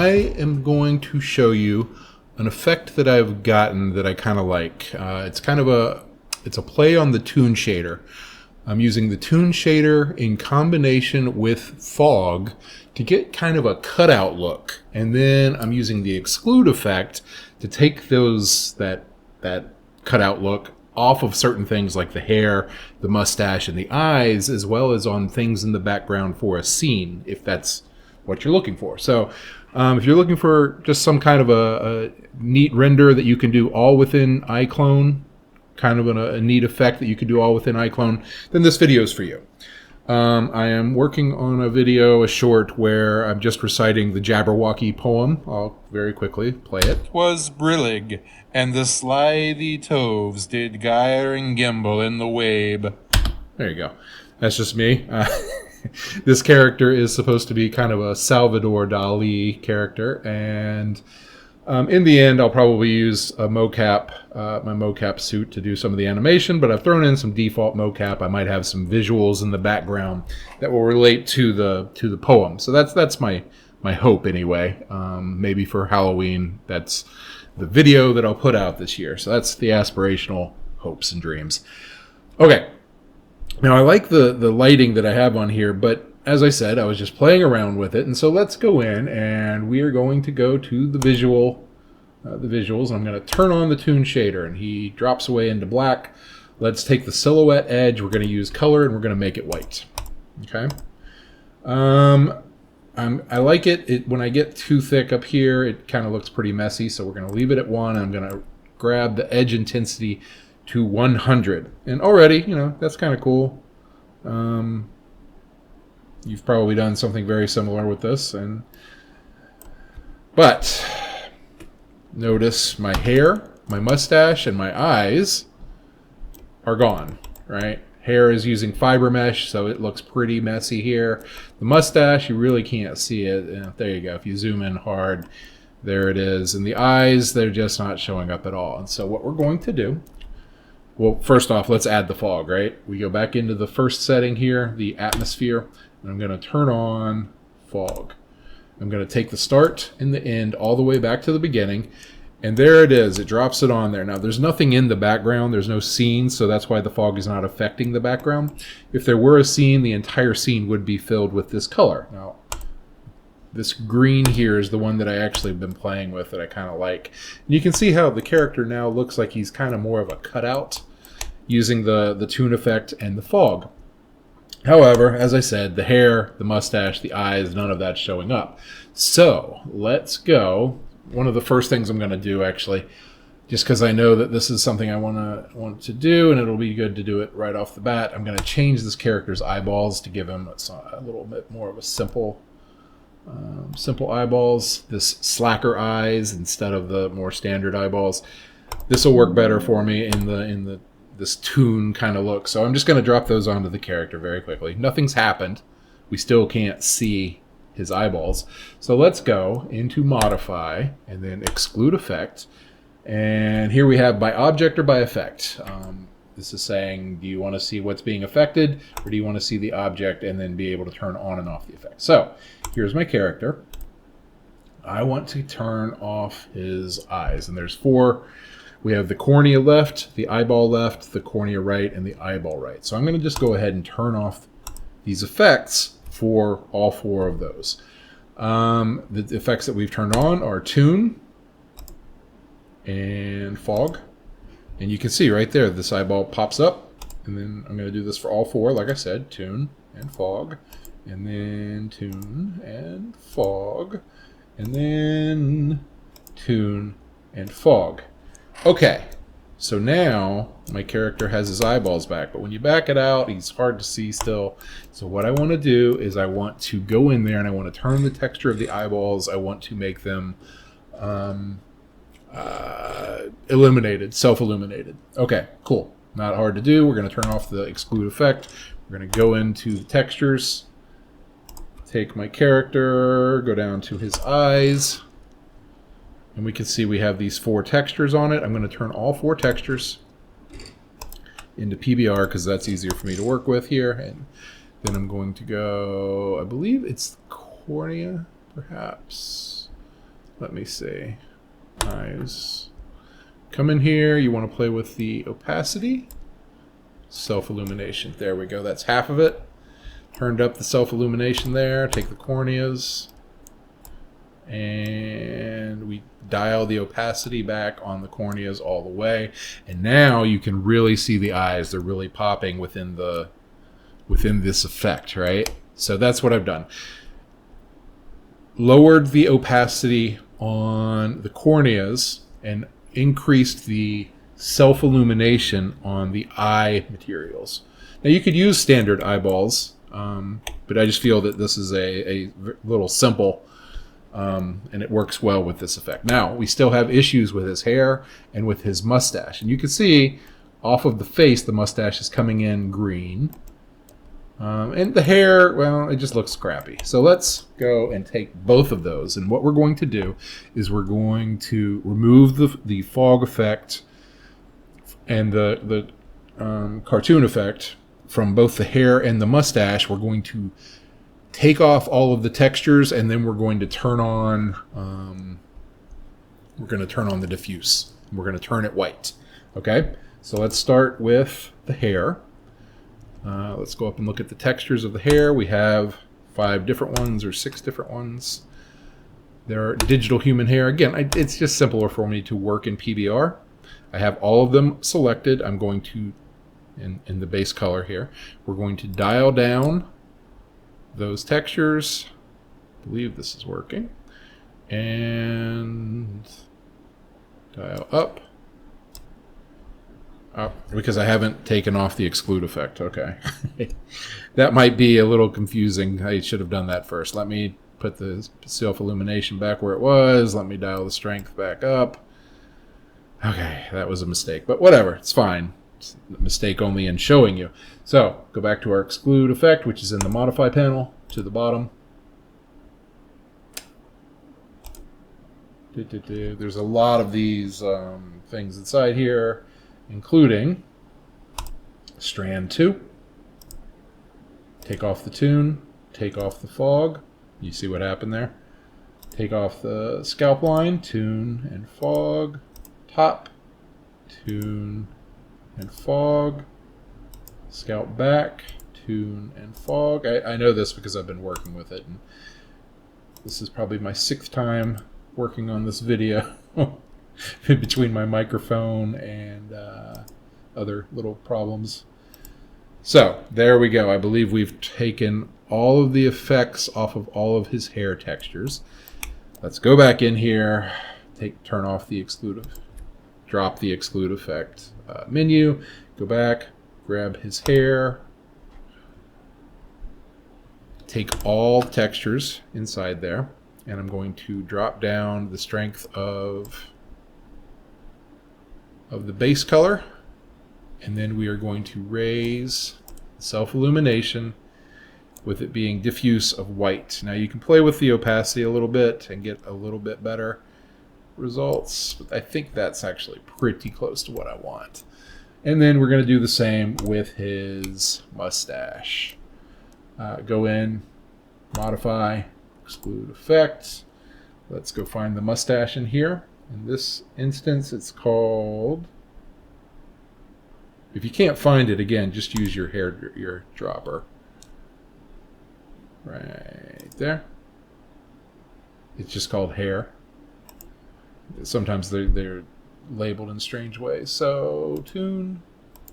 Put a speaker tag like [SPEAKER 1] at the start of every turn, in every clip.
[SPEAKER 1] I am going to show you an effect that I've gotten that I kind of like. It's a play on the Toon shader. I'm using the Toon shader in combination with fog to get kind of a cutout look. And then I'm using the Exclude Effect to take that cutout look off of certain things like the hair, the mustache, and the eyes, as well as on things in the background for a scene, if that's what you're looking for. So if you're looking for just some kind of a neat render that you can do all within Iclone, kind of a neat effect that you can do all within Iclone, then this video is for you. I am working on a short, where I'm just reciting the Jabberwocky poem. I'll very quickly play it. "'Twas brillig, and the slithy toves did gyre and gimble in the wabe." There you go. That's just me. This character is supposed to be kind of a Salvador Dali character, and in the end, I'll probably use a mocap, my mocap suit, to do some of the animation, but I've thrown in some default mocap. I might have some visuals in the background that will relate to the poem. So that's my hope anyway. Maybe for Halloween, that's the video that I'll put out this year. So that's the aspirational hopes and dreams. Okay. Now I like the lighting that I have on here, but as I said, I was just playing around with it, and so let's go in and we are going to go to the visuals. I'm going to turn on the Toon shader, and he drops away into black. Let's take the silhouette edge. We're going to use color, and we're going to make it white. Okay. I like it. When I get too thick up here, it kind of looks pretty messy, so we're going to leave it at 1. I'm going to grab the edge intensity to 100, and already, that's kind of cool. You've probably done something very similar with this, but notice my hair, my mustache, and my eyes are gone, right? Hair is using fiber mesh, so it looks pretty messy here. The mustache, you really can't see it. There you go. If you zoom in hard, there it is. And the eyes, they're just not showing up at all. And so what we're going to do, well, first off, let's add the fog, right? We go back into the first setting here, the atmosphere, and I'm going to turn on fog. I'm going to take the start and the end all the way back to the beginning, and there it is. It drops it on there. Now, there's nothing in the background. There's no scene, so that's why the fog is not affecting the background. If there were a scene, the entire scene would be filled with this color. Now, this green here is the one that I actually have been playing with that I kind of like. And you can see how the character now looks like he's kind of more of a cutout using the Toon effect and the fog. However, as I said, the hair, the mustache, the eyes, none of that's showing up. So let's go. One of the first things I'm going to do, actually, just because I know that this is something I want to do, and it'll be good to do it right off the bat, I'm going to change this character's eyeballs to give him a little bit more of a simple eyeballs, this slacker eyes instead of the more standard eyeballs. This will work better for me in this Toon kind of look. So I'm just going to drop those onto the character very quickly. Nothing's happened. We still can't see his eyeballs. So let's go into Modify and then Exclude Effect. And here we have by object or by effect. This is saying, do you want to see what's being affected, or do you want to see the object and then be able to turn on and off the effect? So here's my character. I want to turn off his eyes, and there's 4. We have the cornea left, the eyeball left, the cornea right, and the eyeball right. So I'm going to just go ahead and turn off these effects for all 4 of those. The effects that we've turned on are Toon and Fog. And you can see right there, this eyeball pops up. And then I'm going to do this for all 4, like I said, Toon and Fog. And then Toon and Fog. And then Toon and Fog. Okay, so now my character has his eyeballs back, but when you back it out, he's hard to see still. So what I want to do is I want to go in there and I want to turn the texture of the eyeballs. I want to make them illuminated, self-illuminated. Okay, cool. Not hard to do. We're going to turn off the Exclude Effect. We're going to go into the textures, take my character, go down to his eyes. And we can see we have these 4 textures on it. I'm going to turn all 4 textures into PBR because that's easier for me to work with here. And then I'm going to go, I believe it's cornea, perhaps. Let me see. Eyes. Come in here. You want to play with the opacity. Self-illumination. There we go. That's half of it. Turned up the self-illumination there. Take the corneas. And we dial the opacity back on the corneas all the way. And now you can really see the eyes. They're really popping within this effect, right? So that's what I've done. Lowered the opacity on the corneas and increased the self-illumination on the eye materials. Now you could use standard eyeballs, but I just feel that this is a little simple, and it works well with this effect. Now, we still have issues with his hair and with his mustache. And you can see off of the face, the mustache is coming in green. And the hair, well, it just looks crappy. So let's go and take both of those. And what we're going to do is we're going to remove the fog effect and the cartoon effect from both the hair and the mustache. We're going to take off all of the textures, and then we're going to turn on the diffuse. We're going to turn it white. Okay, so let's start with the hair. Let's go up and look at the textures of the hair. We have 5 different ones or 6 different ones. There are digital human hair. Again, it's just simpler for me to work in PBR. I have all of them selected. I'm going to, in the base color here, we're going to dial down those textures. I believe this is working. And dial up. Because I haven't taken off the exclude effect. Okay. That might be a little confusing. I should have done that first. Let me put the self-illumination back where it was. Let me dial the strength back up. Okay, that was a mistake. But whatever, it's fine. It's a mistake only in showing you. So, go back to our exclude effect, which is in the modify panel, to the bottom. There's a lot of these things inside here, including strand 2. Take off the Toon, take off the fog. You see what happened there? Take off the scalp line, Toon and fog. Top, Toon and fog. Scalp back, Toon and fog. I know this because I've been working with it, and this is probably my 6th time working on this video between my microphone and other little problems. So there we go. I believe we've taken all of the effects off of all of his hair textures. Let's go back in here, turn off the exclude, drop the exclude effect menu, go back, grab his hair, take all textures inside there, and I'm going to drop down the strength of the base color, and then we are going to raise self-illumination with it being diffuse of white. Now you can play with the opacity a little bit and get a little bit better results, but I think that's actually pretty close to what I want. And then we're going to do the same with his mustache. Go in, modify, exclude effect. Let's go find the mustache in here. In this instance, it's called... If you can't find it, again, just use your your dropper. Right there. It's just called hair. Sometimes they're labeled in strange ways. So, Toon,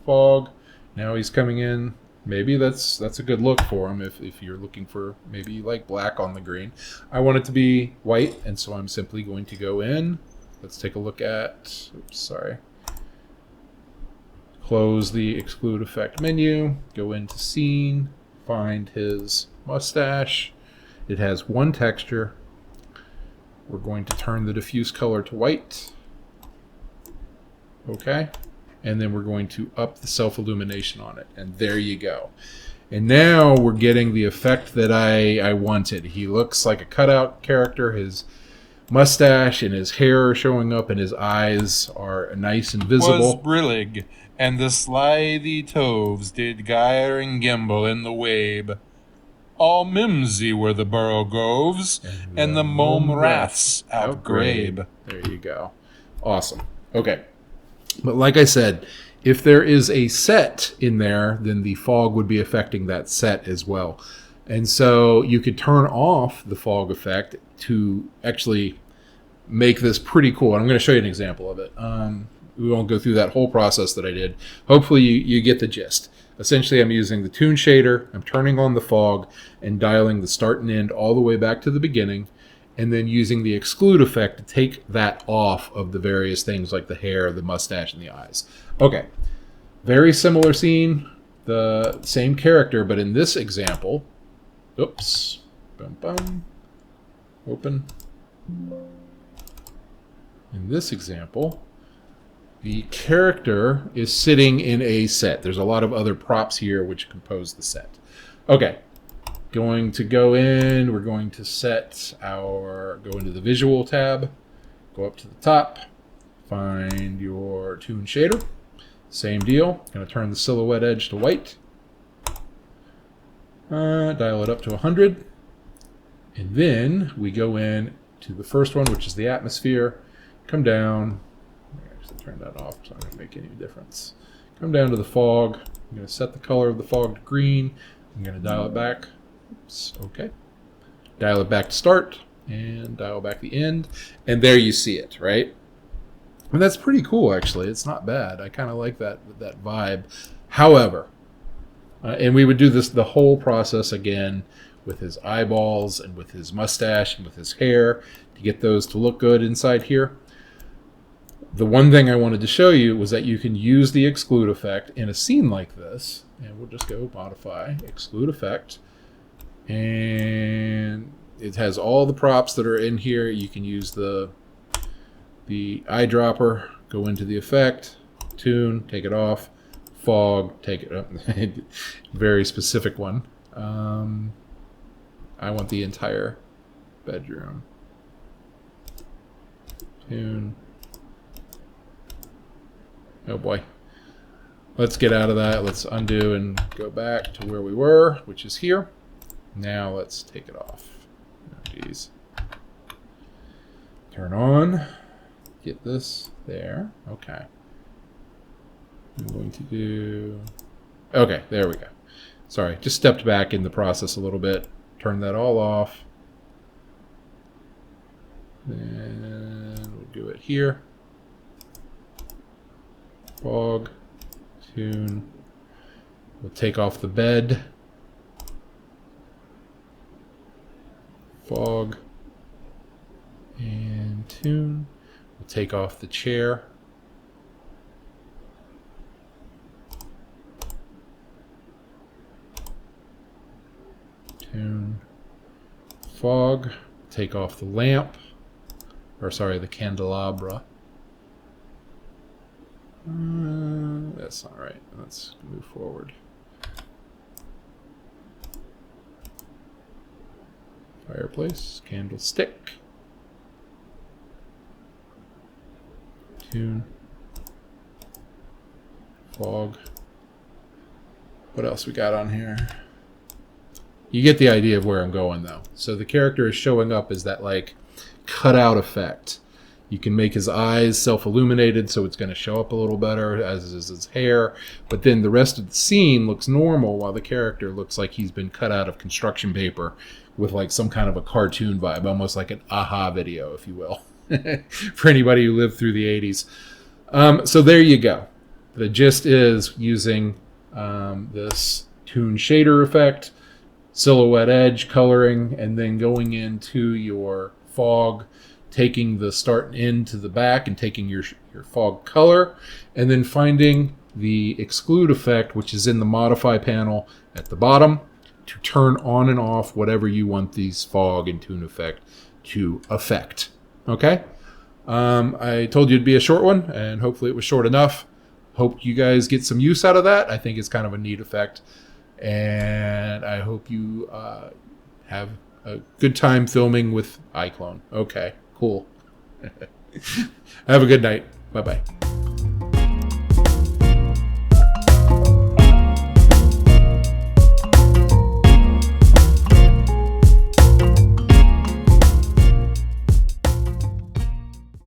[SPEAKER 1] fog. Now he's coming in. Maybe that's a good look for him if you're looking for maybe like black on the green. I want it to be white, and so I'm simply going to go in. Let's take a look at... Oops, sorry. Close the exclude effect menu. Go into scene. Find his mustache. It has 1 texture. We're going to turn the diffuse color to white. Okay. And then we're going to up the self-illumination on it. And there you go. And now we're getting the effect that I wanted. He looks like a cutout character. His mustache and his hair are showing up, and his eyes are nice and visible.
[SPEAKER 2] Was brillig, and the slithy toves did gyre and gimble in the wabe. All mimsy were the borogoves, and the mome raths outgrabe.
[SPEAKER 1] There you go. Awesome. Okay. But like I said, if there is a set in there, then the fog would be affecting that set as well. And so you could turn off the fog effect to actually make this pretty cool. I'm going to show you an example of it. We won't go through that whole process that I did. Hopefully you get the gist. Essentially, I'm using the Toon shader, I'm turning on the fog, and dialing the start and end all the way back to the beginning, and then using the Exclude effect to take that off of the various things like the hair, the mustache, and the eyes. Okay, very similar scene, the same character, but in this example, oops, bum, bum, open. In this example, the character is sitting in a set. There's a lot of other props here which compose the set. Okay, going to go in, we're going to go into the visual tab, go up to the top, find your Toon shader. Same deal, going to turn the silhouette edge to white. Dial it up to 100. And then we go in to the first one, which is the atmosphere. Come down. Turn that off, so it's not going to make any difference. Come down to the fog. I'm going to set the color of the fog to green. I'm going to dial it back. Oops, okay. Dial it back to start, and dial back the end. And there you see it, right? And that's pretty cool, actually. It's not bad. I kind of like that vibe. However, and we would do the whole process again with his eyeballs and with his mustache and with his hair to get those to look good inside here. The one thing I wanted to show you was that you can use the Exclude effect in a scene like this. And we'll just go modify, Exclude effect. And it has all the props that are in here. You can use the eyedropper, go into the effect, Toon, take it off, fog, take it up. Very specific one. I want the entire bedroom. Toon. Oh boy. Let's get out of that. Let's undo and go back to where we were, which is here. Now let's take it off. Oh, geez. Turn on. Get this there. Okay. I'm going to do... Okay, there we go. Sorry, just stepped back in the process a little bit. Turn that all off. Then we'll do it here. Fog, Toon. We'll take off the bed. Fog and Toon. We'll take off the chair. Toon. Fog. Take off the lamp. Or sorry, the candelabra. That's not right. Let's move forward. Fireplace, candlestick, Toon, fog. What else we got on here? You get the idea of where I'm going, though. So the character is showing up as that like cutout effect. You can make his eyes self-illuminated, so it's going to show up a little better, as is his hair. But then the rest of the scene looks normal, while the character looks like he's been cut out of construction paper with like some kind of a cartoon vibe, almost like an aha video, if you will, for anybody who lived through the 80s. So there you go. The gist is using this Toon shader effect, silhouette edge coloring, and then going into your fog, taking the start and end to the back and taking your fog color, and then finding the Exclude effect, which is in the modify panel at the bottom, to turn on and off whatever you want these fog and Toon effect to affect. Okay? I told you it'd be a short one, and hopefully it was short enough. Hope you guys get some use out of that. I think it's kind of a neat effect, and I hope you have a good time filming with Iclone. Okay. Cool. Have a good night. Bye-bye.